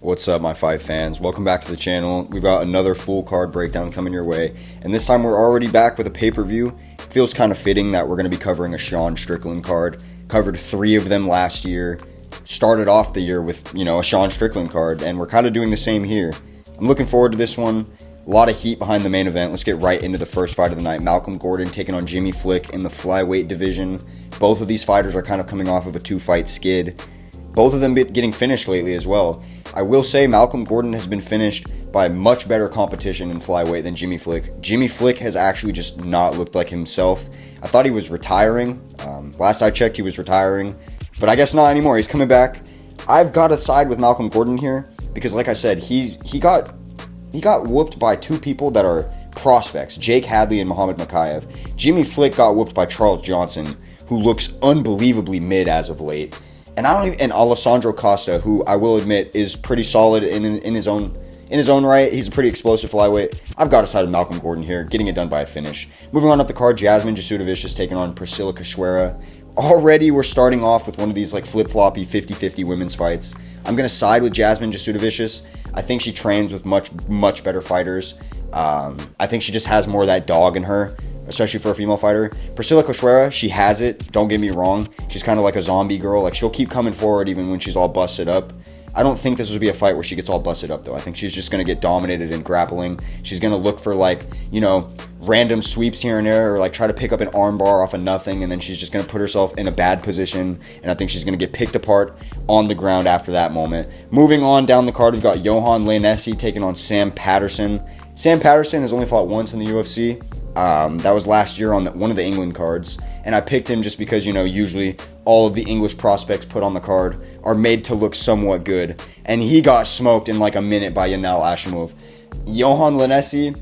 What's up, my fight fans? Welcome back to the channel. We've got another full card breakdown coming your way, and this time we're already back with a pay-per-view. It feels kind of fitting that we're going to be covering a Sean Strickland card. Covered 3 of them last year. Started off the year with, a Sean Strickland card, and we're kind of doing the same here. I'm looking forward to this one. A lot of heat behind the main event. Let's get right into the first fight of the night. Malcolm Gordon taking on Jimmy Flick in the flyweight division. Both of these fighters are kind of coming off of a 2-fight skid. Both of them getting finished lately as well. I will say Malcolm Gordon has been finished by much better competition in flyweight than Jimmy Flick. Jimmy Flick has actually just not looked like himself. I thought he was retiring. Last I checked, he was retiring. But I guess not anymore. He's coming back. I've got to side with Malcolm Gordon here because, like I said, he got whooped by 2 people that are prospects, Jake Hadley and Muhammad Makayev. Jimmy Flick got whooped by Charles Johnson, who looks unbelievably mid as of late. And Alessandro Costa, who I will admit is pretty solid in his own right. He's a pretty explosive flyweight. I've got to side with Malcolm Gordon here, getting it done by a finish. Moving on up the card, Jasmine Jasudavicius taking on Priscila Cachoeira. Already we're starting off with one of these flip-floppy 50-50 women's fights. I'm going to side with Jasmine Jasudavicius. I think she trains with much better fighters. I think she just has more of that dog in her, especially for a female fighter. Priscila Cachoeira, she has it. Don't get me wrong. She's kind of like a zombie girl. She'll keep coming forward even when she's all busted up. I don't think this will be a fight where she gets all busted up, though. I think she's just going to get dominated in grappling. She's going to look for, random sweeps here and there, or, try to pick up an arm bar off of nothing, and then she's just going to put herself in a bad position, and I think she's going to get picked apart on the ground after that moment. Moving on down the card, we've got Yohan Lainesse taking on Sam Patterson. Sam Patterson has only fought once in the UFC. That was last year on one of the England cards, and I picked him just because, usually all of the English prospects put on the card are made to look somewhat good, and he got smoked in a minute by Yanal Ashimov. Yohan Lainesse,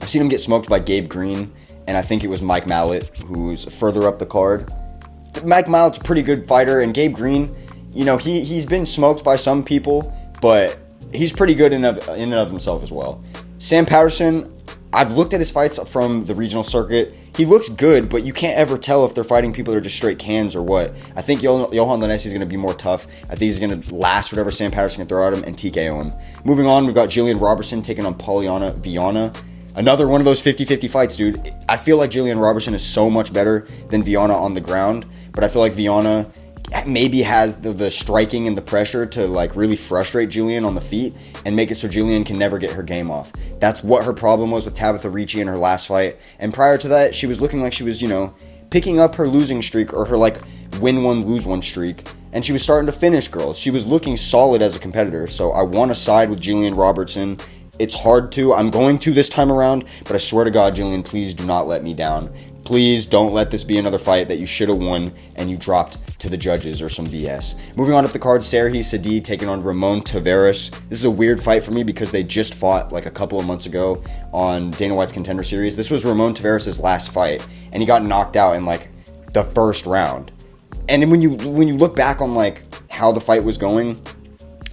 I've seen him get smoked by Gabe Green, and I think it was Mike Malott, who's further up the card. Mike Malott's a pretty good fighter, and Gabe Green, he's been smoked by some people, but he's pretty good in and of himself as well. Sam Patterson, I've looked at his fights from the regional circuit. He looks good, but you can't ever tell if they're fighting people that are just straight cans or what. I think Yohan Lainesse is going to be more tough. I think he's going to last whatever Sam Patterson can throw at him and TKO him. Moving on, we've got Gillian Robertson taking on Polyana Viana. Another one of those 50-50 fights, dude. I feel like Gillian Robertson is so much better than Viana on the ground, but I feel like Viana maybe has the striking and the pressure to really frustrate Gillian on the feet and make it so Gillian can never get her game off. That's what her problem was with Tabitha Ricci in her last fight. And prior to that, she was looking like she was, picking up her losing streak or her win one, lose one streak. And she was starting to finish girls. She was looking solid as a competitor. So I want to side with Gillian Robertson. It's hard to. I'm going to this time around, but I swear to God, Gillian, please do not let me down. Please don't let this be another fight that you should have won and you dropped to the judges or some BS. Moving on up the card, Serhiy Sidey taking on Ramon Taveras. This is a weird fight for me because they just fought a couple of months ago on Dana White's Contender Series. This was Ramon Taveras' last fight, and he got knocked out in the first round. And when you look back on how the fight was going,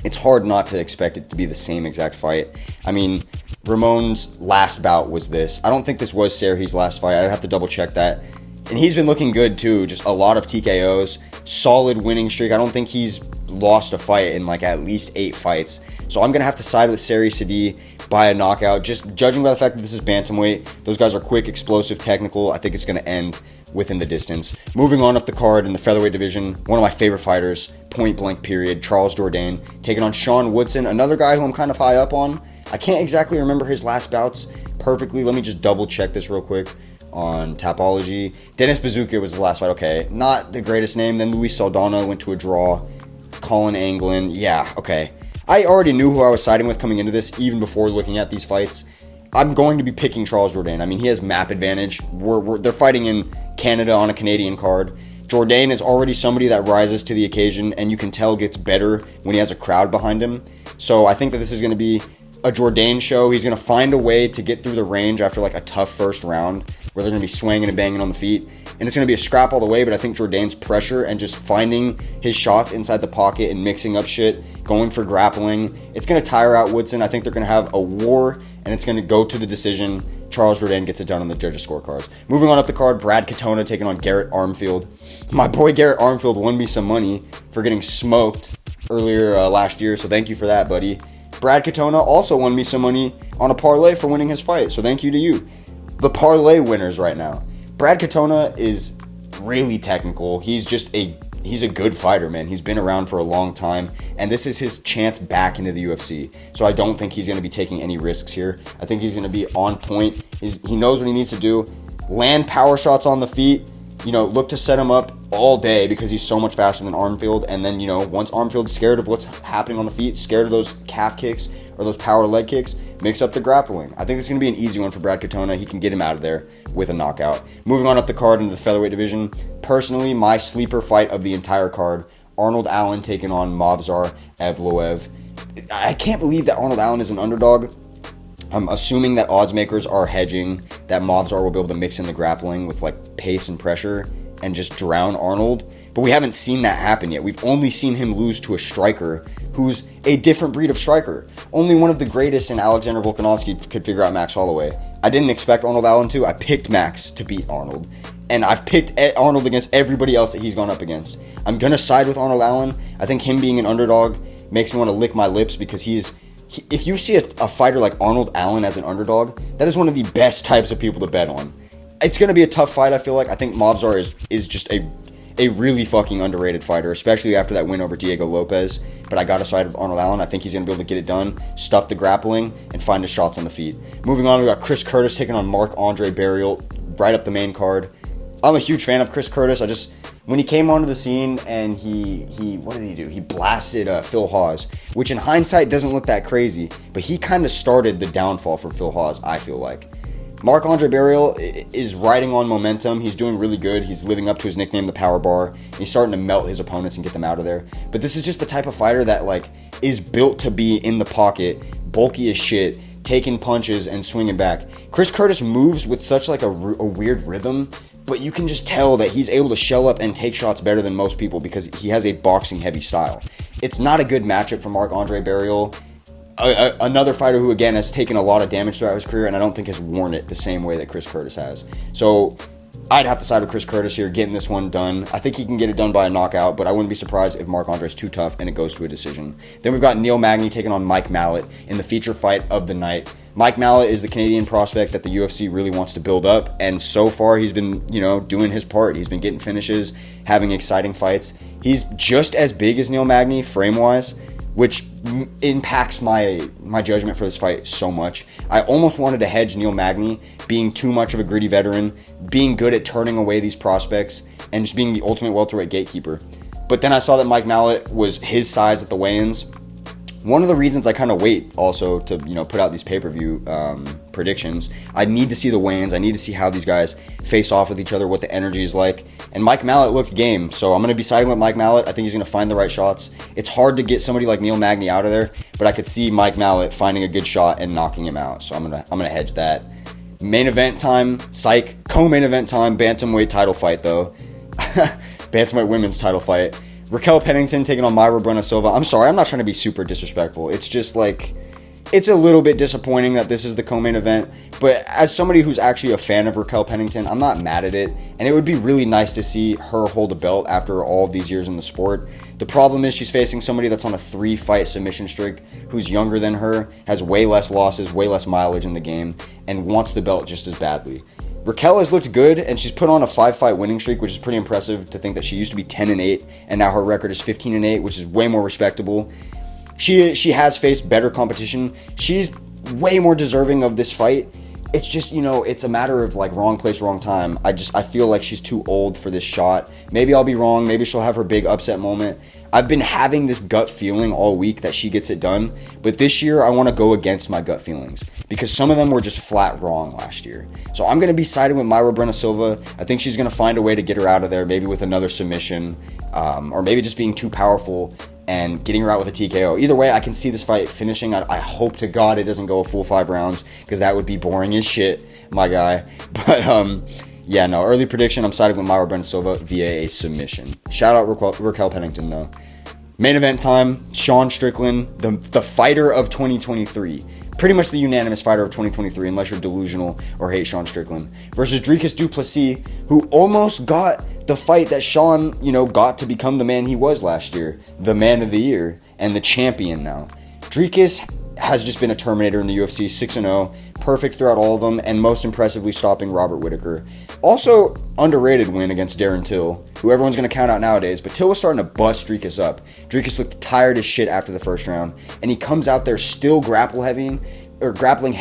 it's hard not to expect it to be the same exact fight. I mean, Ramon's last bout was this. I don't think this was Serhiy's last fight. I'd have to double check that. And he's been looking good too. Just a lot of TKOs. Solid winning streak. I don't think he's lost a fight in at least 8 fights. So I'm going to have to side with Serhiy Sidey by a knockout. Just judging by the fact that this is bantamweight. Those guys are quick, explosive, technical. I think it's going to end within the distance. Moving on up the card in the featherweight division, one of my favorite fighters, point blank period, Charles Jourdain, taking on Sean Woodson, another guy who I'm kind of high up on. I can't exactly remember his last bouts perfectly. Let me just double check this real quick on Tapology. Dennis Bazooka was the last fight. Okay, not the greatest name. Then Luis Saldana went to a draw. Colin Anglin. Yeah, okay. I already knew who I was siding with coming into this, even before looking at these fights. I'm going to be picking Charles Jourdain. I mean, he has map advantage. They're fighting in Canada on a Canadian card. Jourdain is already somebody that rises to the occasion, and you can tell gets better when he has a crowd behind him. So I think that this is going to be a Jourdain show. He's going to find a way to get through the range after a tough first round where they're going to be swinging and banging on the feet. And it's going to be a scrap all the way, but I think Jourdain's pressure and just finding his shots inside the pocket and mixing up shit, going for grappling, it's going to tire out Woodson. I think they're going to have a war, and it's going to go to the decision. Charles Jourdain gets it done on the judges' scorecards. Moving on up the card, Brad Katona taking on Garret Armfield. My boy Garret Armfield won me some money for getting smoked earlier last year, so thank you for that, buddy. Brad Katona also won me some money on a parlay for winning his fight, so thank you to you. The parlay winners right now. Brad Katona is really technical. He's a good fighter, man. He's been around for a long time, and this is his chance back into the UFC. So I don't think he's going to be taking any risks here. I think he's going to be on point. He knows what he needs to do. Land power shots on the feet. Look to set him up all day because he's so much faster than Armfield. And then, once Armfield's scared of what's happening on the feet, scared of those calf kicks or those power leg kicks, mix up the grappling. I think this is going to be an easy one for Brad Katona. He can get him out of there with a knockout. Moving on up the card into the featherweight division. Personally, my sleeper fight of the entire card, Arnold Allen taking on Movsar Evloev. I can't believe that Arnold Allen is an underdog. I'm assuming that odds makers are hedging that Movsar will be able to mix in the grappling with pace and pressure and just drown Arnold. But we haven't seen that happen yet. We've only seen him lose to a striker who's a different breed of striker. Only one of the greatest in Alexander Volkanovski could figure out Max Holloway. I didn't expect Arnold Allen to. I picked Max to beat Arnold. And I've picked Arnold against everybody else that he's gone up against. I'm going to side with Arnold Allen. I think him being an underdog makes me want to lick my lips because if you see a fighter like Arnold Allen as an underdog, that is one of the best types of people to bet on. It's going to be a tough fight, I feel like. I think Movsar is just a really fucking underrated fighter, especially after that win over Diego Lopez. But I got to side with Arnold Allen. I think he's going to be able to get it done, stuff the grappling, and find his shots on the feet. Moving on, we got Chris Curtis taking on Marc-Andre Barriault right up the main card. I'm a huge fan of Chris Curtis. When he came onto the scene and he what did he do? He blasted Phil Hawes, which in hindsight doesn't look that crazy, but he kind of started the downfall for Phil Hawes, I feel like. Marc-Andre Barriault is riding on momentum. He's doing really good. He's living up to his nickname, the Power Bar. And he's starting to melt his opponents and get them out of there. But this is just the type of fighter that is built to be in the pocket, bulky as shit, taking punches and swinging back. Chris Curtis moves with such a weird rhythm, but you can just tell that he's able to shell up and take shots better than most people because he has a boxing heavy style. It's not a good matchup for Marc-Andre Barriault. Another fighter who, again, has taken a lot of damage throughout his career and I don't think has worn it the same way that Chris Curtis has. So I'd have to side with Chris Curtis here, getting this one done. I think he can get it done by a knockout, but I wouldn't be surprised if Marc-Andre's too tough and it goes to a decision. Then we've got Neil Magny taking on Mike Malott in the feature fight of the night. Mike Malott is the Canadian prospect that the UFC really wants to build up, and so far he's been, doing his part. He's been getting finishes, having exciting fights. He's just as big as Neil Magny, frame-wise, which impacts my judgment for this fight so much. I almost wanted to hedge Neil Magny, being too much of a gritty veteran, being good at turning away these prospects, and just being the ultimate welterweight gatekeeper. But then I saw that Mike Malott was his size at the weigh-ins. One of the reasons I kind of wait also to put out these pay-per-view predictions, I need to see the weigh-ins. I need to see how these guys face off with each other, what the energy is like. And Mike Malott looked game, so I'm going to be siding with Mike Malott. I think he's going to find the right shots. It's hard to get somebody like Neil Magny out of there, but I could see Mike Malott finding a good shot and knocking him out. So I'm gonna hedge that. Main event time, co-main event time, bantamweight title fight though. Bantamweight women's title fight. Raquel Pennington taking on Mayra Bueno Silva. I'm sorry, I'm not trying to be super disrespectful. It's just it's a little bit disappointing that this is the co-main event. But as somebody who's actually a fan of Raquel Pennington, I'm not mad at it. And it would be really nice to see her hold a belt after all of these years in the sport. The problem is she's facing somebody that's on a 3-fight submission streak, who's younger than her, has way less losses, way less mileage in the game, and wants the belt just as badly. Raquel has looked good, and she's put on a 5-fight winning streak, which is pretty impressive to think that she used to be 10-8, and now her record is 15-8, which is way more respectable. She has faced better competition. She's way more deserving of this fight. It's just, it's a matter of wrong place, wrong time. I feel like she's too old for this shot. Maybe I'll be wrong. Maybe she'll have her big upset moment. I've been having this gut feeling all week that she gets it done. But this year, I want to go against my gut feelings because some of them were just flat wrong last year. So I'm going to be siding with Mayra Bueno Silva. I think she's going to find a way to get her out of there, maybe with another submission, or maybe just being too powerful and getting her out with a TKO. Either way, I can see this fight finishing. I hope to God it doesn't go a full 5 rounds because that would be boring as shit, my guy. But early prediction, I'm siding with Mayra Bueno Silva via a submission. Shout out Raquel Pennington though. Main event time, Sean Strickland, the fighter of 2023. Pretty much the unanimous fighter of 2023, unless you're delusional or hate Sean Strickland, versus Dricus du Plessis, who almost got the fight that Sean, got to become the man he was last year, the man of the year, and the champion now. Dricus has just been a Terminator in the UFC, 6-0, perfect throughout all of them, and most impressively stopping Robert Whittaker. Also, underrated win against Darren Till, who everyone's going to count out nowadays, but Till was starting to bust Dricus up. Dricus looked tired as shit after the first round, and he comes out there still heavy grappling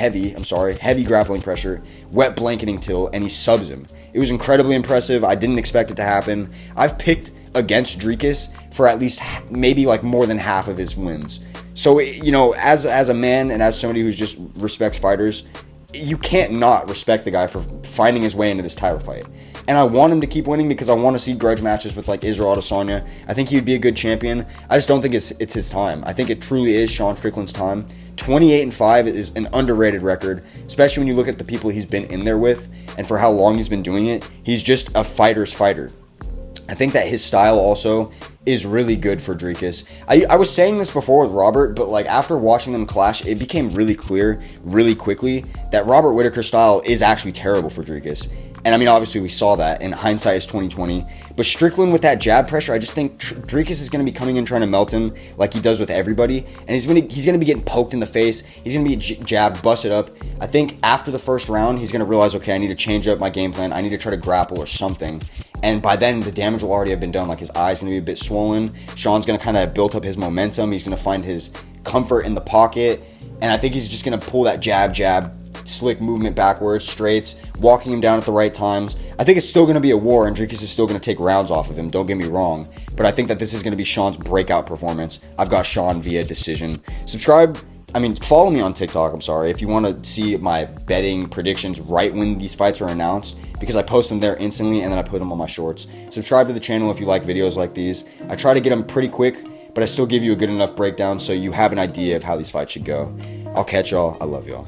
pressure, wet blanketing Till, and he subs him. It was incredibly impressive. I didn't expect it to happen. I've picked against Dricus for at least maybe like more than half of his wins. So, as a man and as somebody who just respects fighters, you can't not respect the guy for finding his way into this title fight. And I want him to keep winning because I want to see grudge matches with like Israel Adesanya. I think he'd be a good champion. I just don't think it's his time. I think it truly is Sean Strickland's time. 28-5 is an underrated record, especially when you look at the people he's been in there with and for how long he's been doing it. He's just a fighter's fighter. I think that his style also is really good for Dricus. I was saying this before with Robert, but like after watching them clash, it became really clear really quickly that Robert Whittaker's style is actually terrible for Dricus. And I mean, obviously we saw that, and hindsight is 2020. But Strickland with that jab pressure, I just think Dricus is going to be coming in trying to melt him like he does with everybody. And he's going to be getting poked in the face. He's going to be jabbed, busted up. I think after the first round, he's going to realize, okay, I need to change up my game plan. I need to try to grapple or something. And by then, the damage will already have been done. Like his eyes going to be a bit swollen. Sean's going to kind of have built up his momentum. He's going to find his comfort in the pocket. And I think he's just going to pull that jab, slick movement backwards, straights, walking him down at the right times. I think it's still going to be a war, and Dricus is still going to take rounds off of him, don't get me wrong. But I think that this is going to be Sean's breakout performance. I've got Sean via decision. Follow me on TikTok, if you want to see my betting predictions right when these fights are announced, because I post them there instantly, and then I put them on my shorts. Subscribe to the channel if you like videos like these. I try to get them pretty quick, but I still give you a good enough breakdown so you have an idea of how these fights should go. I'll catch y'all. I love y'all.